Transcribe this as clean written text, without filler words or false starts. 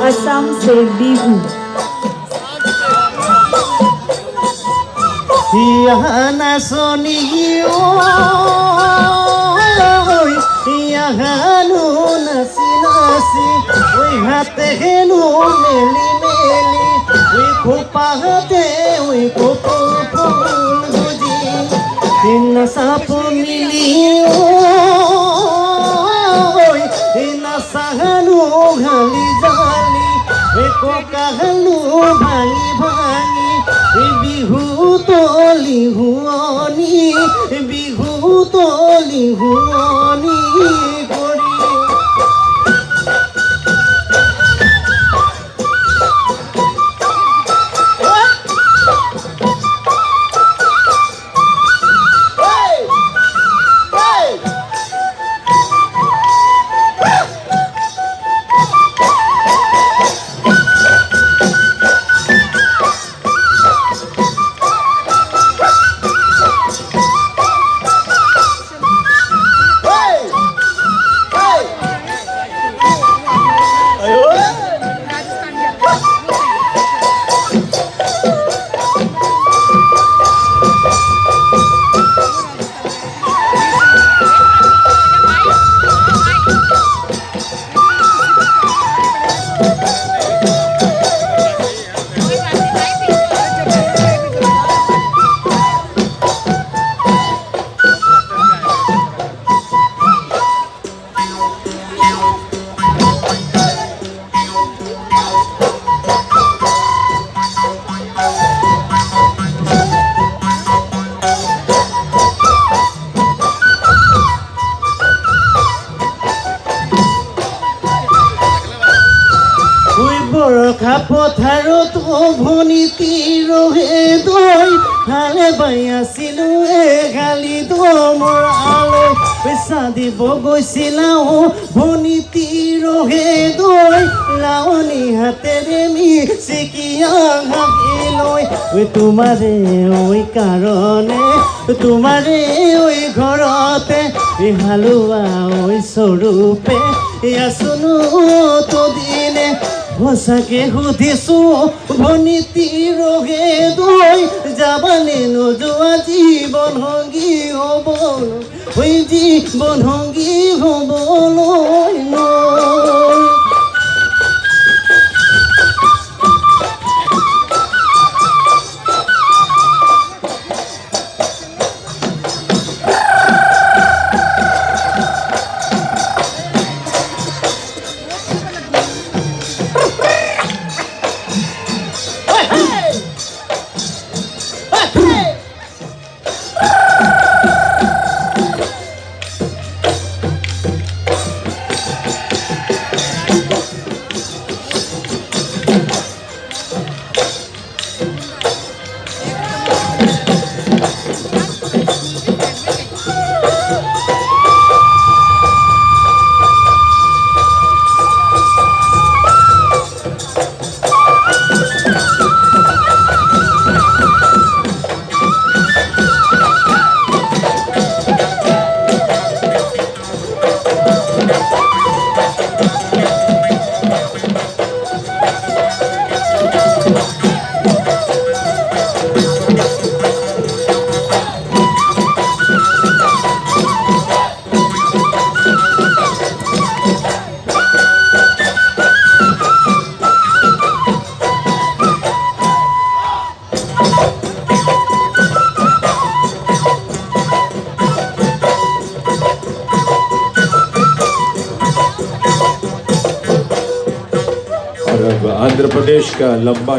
असम से बिहू यहाँ सोनियो यहाँ नासी नासी ওই হাতে হেনু মেলি মেলি ওই খোপাতে ওই কপল ফুল বুঝি তিন সাপ মিলি ওই না সাহানু ঘালি জালি ওই কোকাহানু ভাঙি ভাঙি বিহু তলি হুঁৱনি বিহু তলি হুঁৱনি কৰি বৰষা পথাৰত ভনী তিৰহে দৈ হালে বাই আছিলোঁ এগালি দমৰ আলৈ পইচা দিব গৈছিলা ভনী তিৰহে দৈ লাৱনী হাতেৰে মিচিকিয়া ঘাহি লৈ তোমাৰে ঐ কাৰণে তোমাৰে ঐ ঘৰতে হালোৱা ঐ স্বৰূপে আছোনো তদিনে সঁচাকে সুধিছোঁ ভনী তিৰহে দৈ যাবানে নোযোৱা জীৱন সংগী হ'বলৈ ঐ জীৱন সংগী হ'বলৈ নৈ आंध्र प्रदेश का लंबा